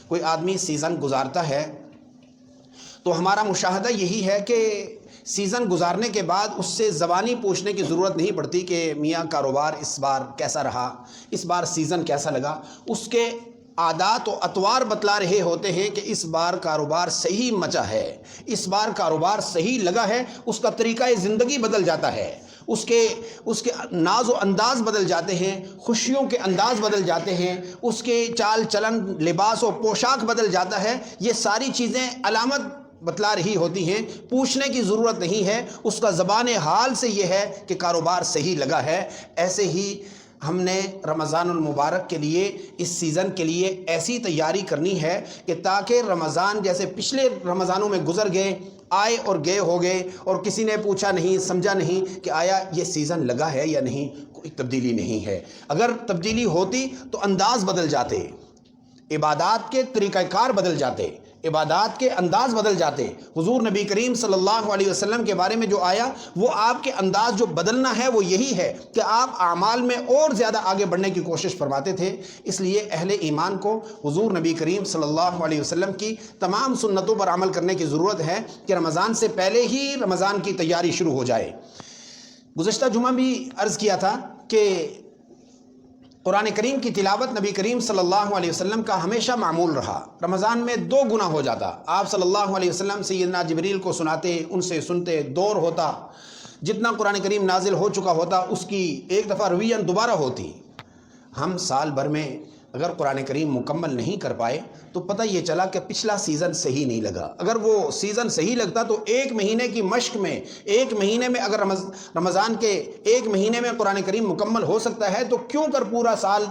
کوئی آدمی سیزن گزارتا ہے تو ہمارا مشاہدہ یہی ہے کہ سیزن گزارنے کے بعد اس سے زبانی پوچھنے کی ضرورت نہیں پڑتی کہ میاں کاروبار اس بار کیسا رہا، اس بار سیزن کیسا لگا۔ اس کے عادات و اطوار بتلا رہے ہوتے ہیں کہ اس بار کاروبار صحیح مچا ہے، اس بار کاروبار صحیح لگا ہے۔ اس کا طریقہ زندگی بدل جاتا ہے، اس کے ناز و انداز بدل جاتے ہیں، خوشیوں کے انداز بدل جاتے ہیں، اس کے چال چلن، لباس و پوشاک بدل جاتا ہے۔ یہ ساری چیزیں علامت بتلا رہی ہوتی ہیں، پوچھنے کی ضرورت نہیں ہے، اس کا زبان حال سے یہ ہے کہ کاروبار صحیح لگا ہے۔ ایسے ہی ہم نے رمضان المبارک کے لیے، اس سیزن کے لیے ایسی تیاری کرنی ہے کہ تاکہ رمضان جیسے پچھلے رمضانوں میں گزر گئے، آئے اور گئے ہو گئے اور کسی نے پوچھا نہیں، سمجھا نہیں کہ آیا یہ سیزن لگا ہے یا نہیں، کوئی تبدیلی نہیں ہے۔ اگر تبدیلی ہوتی تو انداز بدل جاتے، عبادات کے طریقہ کار بدل جاتے، عبادات کے انداز بدل جاتے۔ حضور نبی کریم صلی اللہ علیہ وسلم کے بارے میں جو آیا، وہ آپ کے انداز جو بدلنا ہے وہ یہی ہے کہ آپ اعمال میں اور زیادہ آگے بڑھنے کی کوشش فرماتے تھے۔ اس لیے اہل ایمان کو حضور نبی کریم صلی اللہ علیہ وسلم کی تمام سنتوں پر عمل کرنے کی ضرورت ہے کہ رمضان سے پہلے ہی رمضان کی تیاری شروع ہو جائے۔ گزشتہ جمعہ بھی عرض کیا تھا کہ قرآن کریم کی تلاوت نبی کریم صلی اللہ علیہ وسلم کا ہمیشہ معمول رہا۔ رمضان میں 2 گنا ہو جاتا، آپ صلی اللہ علیہ وسلم سیدنا جبریل کو سناتے، ان سے سنتے، دور ہوتا، جتنا قرآن کریم نازل ہو چکا ہوتا اس کی ایک دفعہ رویت دوبارہ ہوتی۔ ہم سال بھر میں اگر قرآن کریم مکمل نہیں کر پائے تو پتہ یہ چلا کہ پچھلا سیزن صحیح نہیں لگا۔ اگر وہ سیزن صحیح لگتا تو 1 مہینے کی مشق میں، 1 مہینے میں اگر رمضان کے 1 مہینے میں قرآن کریم مکمل ہو سکتا ہے تو کیوں کر پورا سال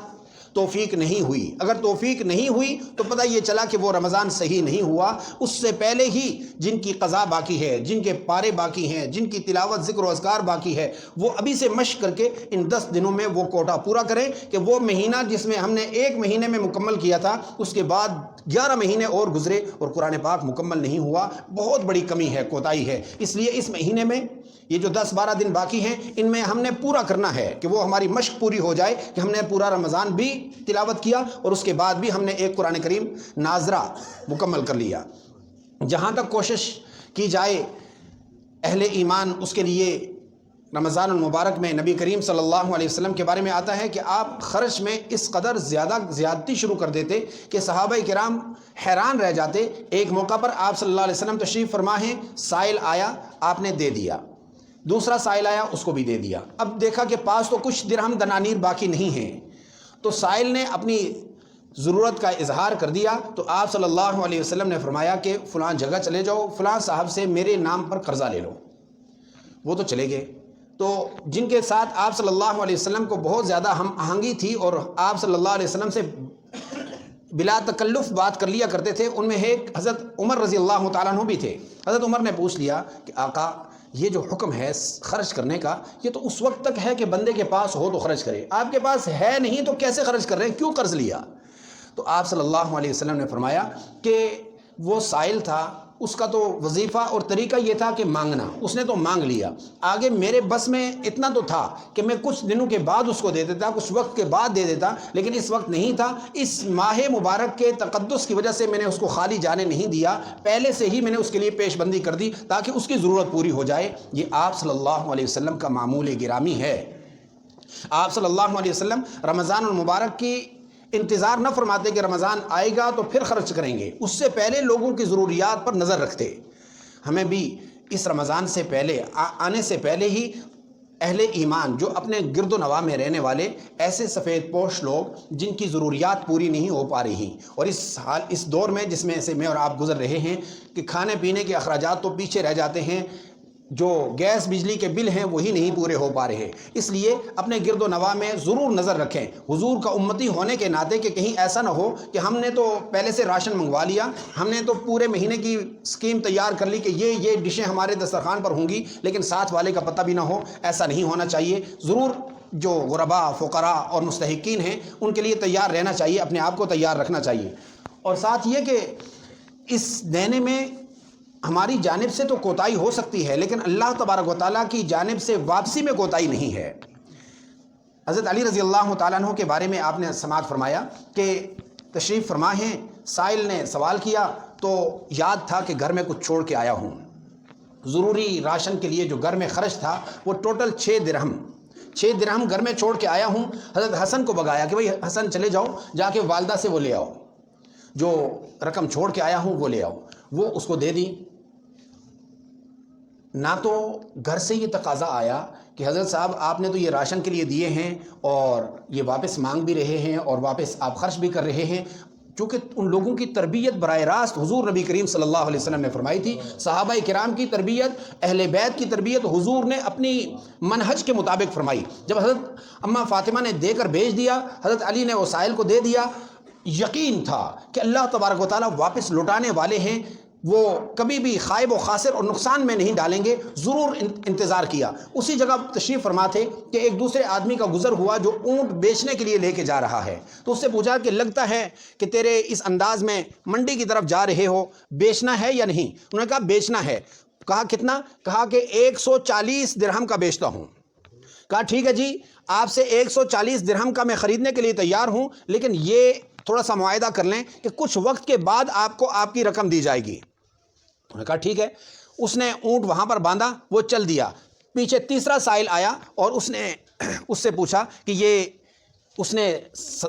توفیق نہیں ہوئی؟ اگر توفیق نہیں ہوئی تو پتہ یہ چلا کہ وہ رمضان صحیح نہیں ہوا۔ اس سے پہلے ہی جن کی قضا باقی ہے، جن کے پارے باقی ہیں، جن کی تلاوت، ذکر و اذکار باقی ہے، وہ ابھی سے مشق کر کے ان 10 دنوں میں وہ کوٹا پورا کریں کہ وہ مہینہ جس میں ہم نے 1 مہینے میں مکمل کیا تھا، اس کے بعد 11 مہینے اور گزرے اور قرآن پاک مکمل نہیں ہوا، بہت بڑی کمی ہے، کوتاہی ہے۔ اس لیے اس مہینے میں یہ جو 10-12 دن باقی ہیں، ان میں ہم نے پورا کرنا ہے کہ وہ ہماری مشق پوری ہو جائے کہ ہم نے پورا رمضان بھی تلاوت کیا اور اس کے بعد بھی ہم نے ایک قرآن کریم ناظرہ مکمل کر لیا۔ جہاں تک کوشش کی جائے اہل ایمان، اس کے لیے رمضان المبارک میں نبی کریم صلی اللہ علیہ وسلم کے بارے میں آتا ہے کہ آپ خرچ میں اس قدر زیادتی شروع کر دیتے کہ صحابہ کرام حیران رہ جاتے۔ ایک موقع پر آپ صلی اللہ علیہ وسلم تشریف فرما ہیں، سائل آیا، آپ نے دے دیا، دوسرا سائل آیا، اس کو بھی دے دیا۔ اب دیکھا کہ پاس تو کچھ درہم دنانیر باقی نہیں ہیں، تو سائل نے اپنی ضرورت کا اظہار کر دیا تو آپ صلی اللہ علیہ وسلم نے فرمایا کہ فلاں جگہ چلے جاؤ، فلاں صاحب سے میرے نام پر قرضہ لے لو۔ وہ تو چلے گئے۔ تو جن کے ساتھ آپ صلی اللہ علیہ وسلم کو بہت زیادہ ہم آہنگی تھی اور آپ صلی اللہ علیہ وسلم سے بلا تکلف بات کر لیا کرتے تھے، ان میں ایک حضرت عمر رضی اللہ تعالیٰ عنہ بھی تھے۔ حضرت عمر نے پوچھ لیا کہ آقا، یہ جو حکم ہے خرچ کرنے کا، یہ تو اس وقت تک ہے کہ بندے کے پاس ہو تو خرچ کرے، آپ کے پاس ہے نہیں تو کیسے خرچ کر رہے ہیں، کیوں قرض لیا؟ تو آپ صلی اللہ علیہ وسلم نے فرمایا کہ وہ سائل تھا، اس کا تو وظیفہ اور طریقہ یہ تھا کہ مانگنا، اس نے تو مانگ لیا، آگے میرے بس میں اتنا تو تھا کہ میں کچھ دنوں کے بعد اس کو دے دیتا، کچھ وقت کے بعد دے دیتا، لیکن اس وقت نہیں تھا۔ اس ماہ مبارک کے تقدس کی وجہ سے میں نے اس کو خالی جانے نہیں دیا، پہلے سے ہی میں نے اس کے لیے پیش بندی کر دی تاکہ اس کی ضرورت پوری ہو جائے۔ یہ آپ صلی اللہ علیہ وسلم کا معمول گرامی ہے۔ آپ صلی اللہ علیہ وسلم رمضان المبارک کی انتظار نہ فرماتے کہ رمضان آئے گا تو پھر خرچ کریں گے، اس سے پہلے لوگوں کی ضروریات پر نظر رکھتے۔ ہمیں بھی اس رمضان سے پہلے، آنے سے پہلے ہی اہل ایمان جو اپنے گرد و نواح میں رہنے والے ایسے سفید پوش لوگ جن کی ضروریات پوری نہیں ہو پا رہی، اور اس دور میں جس میں سے میں اور آپ گزر رہے ہیں کہ کھانے پینے کے اخراجات تو پیچھے رہ جاتے ہیں، جو گیس بجلی کے بل ہیں وہی نہیں پورے ہو پا رہے، اس لیے اپنے گرد و نواح میں ضرور نظر رکھیں حضور کا امتی ہونے کے ناطے کہ کہیں ایسا نہ ہو کہ ہم نے تو پہلے سے راشن منگوا لیا، ہم نے تو پورے مہینے کی اسکیم تیار کر لی کہ یہ ڈشیں ہمارے دسترخوان پر ہوں گی، لیکن ساتھ والے کا پتہ بھی نہ ہو۔ ایسا نہیں ہونا چاہیے۔ ضرور جو غرباء، فقراء اور مستحقین ہیں ان کے لیے تیار رہنا چاہیے، اپنے آپ کو تیار رکھنا چاہیے۔ اور ساتھ یہ کہ اس دینے میں ہماری جانب سے تو کوتاہی ہو سکتی ہے، لیکن اللہ تبارک و تعالیٰ کی جانب سے واپسی میں کوتاہی نہیں ہے۔ حضرت علی رضی اللہ تعالیٰ عنہ کے بارے میں آپ نے سماعت فرمایا کہ تشریف فرما ہیں سائل نے سوال کیا تو یاد تھا کہ گھر میں کچھ چھوڑ کے آیا ہوں، ضروری راشن کے لیے جو گھر میں خرچ تھا وہ ٹوٹل 6 درہم گھر میں چھوڑ کے آیا ہوں۔ حضرت حسن کو بگایا کہ بھئی حسن چلے جاؤ، جا کے والدہ سے وہ لے آؤ، جو رقم چھوڑ کے آیا ہوں وہ لے آؤ۔ وہ اس کو دے دی۔ نہ تو گھر سے یہ تقاضا آیا کہ حضرت صاحب آپ نے تو یہ راشن کے لیے دیے ہیں اور یہ واپس مانگ بھی رہے ہیں اور واپس آپ خرچ بھی کر رہے ہیں، چونکہ ان لوگوں کی تربیت براہ راست حضور نبی کریم صلی اللہ علیہ وسلم نے فرمائی تھی۔ صحابہ کرام کی تربیت، اہل بیت کی تربیت حضور نے اپنی منہج کے مطابق فرمائی۔ جب حضرت اماں فاطمہ نے دے کر بھیج دیا، حضرت علی نے وسائل کو دے دیا، یقین تھا کہ اللہ تبارک و تعالیٰ واپس لوٹانے والے ہیں، وہ کبھی بھی خائب و خاسر اور نقصان میں نہیں ڈالیں گے۔ ضرور انتظار کیا۔ اسی جگہ تشریف فرما تھے کہ ایک دوسرے آدمی کا گزر ہوا جو اونٹ بیچنے کے لیے لے کے جا رہا ہے، تو اس سے پوچھا کہ لگتا ہے کہ تیرے اس انداز میں منڈی کی طرف جا رہے ہو، بیچنا ہے یا نہیں؟ انہوں نے کہا بیچنا ہے۔ کہا کتنا؟ کہا کہ 140 درہم کا بیچتا ہوں۔ کہا ٹھیک ہے جی، آپ سے 140 درہم کا میں خریدنے کے لیے تیار ہوں، لیکن یہ تھوڑا سا معاہدہ کر لیں کہ کچھ وقت کے بعد آپ کو آپ کی رقم دی جائے گی۔ انہوں نے کہا ٹھیک ہے۔ اس نے اونٹ وہاں پر باندھا، وہ چل دیا۔ پیچھے تیسرا سائل آیا اور اس نے اس سے پوچھا کہ یہ، اس نے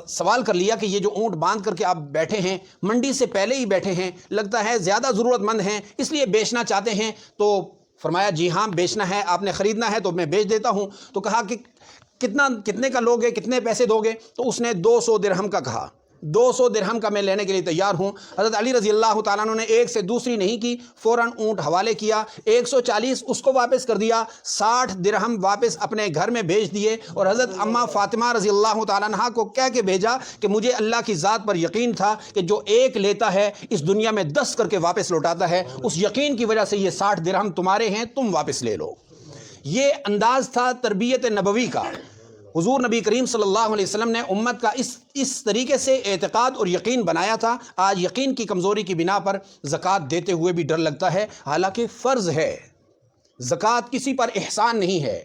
سوال کر لیا کہ یہ جو اونٹ باندھ کر کے آپ بیٹھے ہیں، منڈی سے پہلے ہی بیٹھے ہیں، لگتا ہے زیادہ ضرورت مند ہیں اس لیے بیچنا چاہتے ہیں؟ تو فرمایا جی ہاں بیچنا ہے، آپ نے خریدنا ہے تو میں بیچ دیتا ہوں۔ تو کہا کہ کتنے کا لوگے، کتنے پیسے دو گے؟ تو اس نے 200 درہم کا کہا۔ 200 درہم کا میں لینے کے لیے تیار ہوں۔ حضرت علی رضی اللہ تعالیٰ عنہ نے ایک سے دوسری نہیں کی، فوراً اونٹ حوالے کیا، 140 اس کو واپس کر دیا، 60 درہم واپس اپنے گھر میں بھیج دیے، اور حضرت اماں فاطمہ رضی اللہ تعالیٰ عنہ کو کہہ کے بھیجا کہ مجھے اللہ کی ذات پر یقین تھا کہ جو ایک لیتا ہے اس دنیا میں 10 کر کے واپس لوٹاتا ہے، اس یقین کی وجہ سے یہ 60 درہم تمہارے ہیں، تم واپس لے لو۔ یہ انداز تھا تربیت نبوی کا۔ حضور نبی کریم صلی اللہ علیہ وسلم نے امت کا اس طریقے سے اعتقاد اور یقین بنایا تھا۔ آج یقین کی کمزوری کی بنا پر زکوٰۃ دیتے ہوئے بھی ڈر لگتا ہے، حالانکہ فرض ہے۔ زکوٰۃ کسی پر احسان نہیں ہے،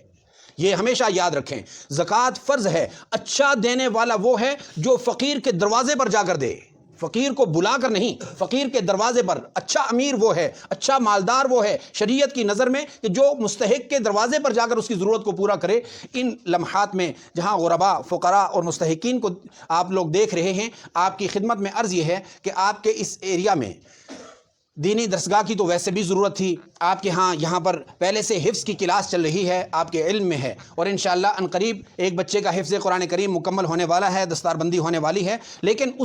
یہ ہمیشہ یاد رکھیں۔ زکوٰۃ فرض ہے۔ اچھا دینے والا وہ ہے جو فقیر کے دروازے پر جا کر دے، فقیر کو بلا کر نہیں، فقیر کے دروازے پر۔ اچھا امیر وہ ہے، اچھا مالدار وہ ہے شریعت کی نظر میں کہ جو مستحق کے دروازے پر جا کر اس کی ضرورت کو پورا کرے۔ ان لمحات میں جہاں غرباء، فقراء اور مستحقین کو آپ لوگ دیکھ رہے ہیں، آپ کی خدمت میں عرض یہ ہے کہ آپ کے اس ایریا میں دینی درسگاہ کی تو ویسے بھی ضرورت تھی، آپ کے ہاں یہاں پر پہلے سے حفظ کی کلاس چل رہی ہے، آپ کے علم میں ہے، اور انشاءاللہ ان قریب ایک بچے کا حفظ قرآن کریم مکمل ہونے والا ہے، دستار بندی ہونے والی ہے۔ لیکن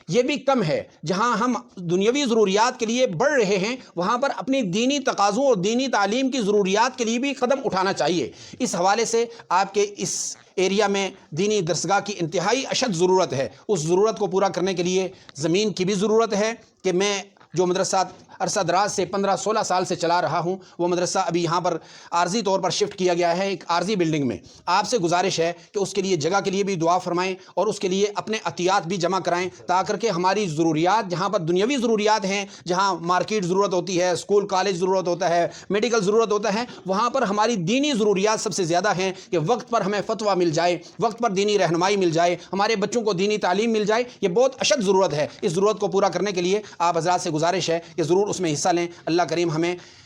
یہ بھی کم ہے، جہاں ہم دنیاوی ضروریات کے لیے بڑھ رہے ہیں وہاں پر اپنی دینی تقاضوں اور دینی تعلیم کی ضروریات کے لیے بھی قدم اٹھانا چاہیے۔ اس حوالے سے آپ کے اس ایریا میں دینی درسگاہ کی انتہائی اشد ضرورت ہے۔ اس ضرورت کو پورا کرنے کے لیے زمین کی بھی ضرورت ہے کہ میں جو مدرسہ عرصہ دراز سے 15-16 سال سے چلا رہا ہوں، وہ مدرسہ ابھی یہاں پر عارضی طور پر شفٹ کیا گیا ہے ایک عارضی بلڈنگ میں۔ آپ سے گزارش ہے کہ اس کے لیے جگہ کے لیے بھی دعا فرمائیں اور اس کے لیے اپنے عطیات بھی جمع کرائیں، تاکہ کہ ہماری ضروریات جہاں پر دنیاوی ضروریات ہیں، جہاں مارکیٹ ضرورت ہوتی ہے، اسکول کالج ضرورت ہوتا ہے، میڈیکل ضرورت ہوتا ہے، وہاں پر ہماری دینی ضروریات سب سے زیادہ ہیں کہ وقت پر ہمیں فتویٰ مل جائے، وقت پر دینی رہنمائی مل جائے، ہمارے بچوں کو دینی تعلیم مل جائے۔ یہ بہت اشد ضرورت ہے۔ اس ضرورت کو پورا کرنے کے لیے آپ حضرات سے گزارش ہے کہ ضرور اس میں حصہ لیں۔ اللہ کریم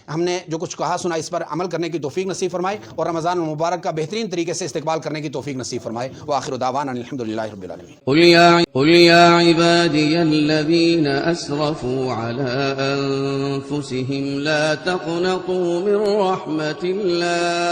ہم نے جو کچھ کہا سنا اس پر عمل کرنے کی توفیق نصیب فرمائے اور رمضان المبارک کا بہترین طریقے سے استقبال کرنے کی توفیق نصیب فرمائے۔ وآخر دعوانا الحمدللہ رب العالمین۔ قل یا عبادی الذین اسرفوا علی انفسهم لا تقنطوا من رحمت اللہ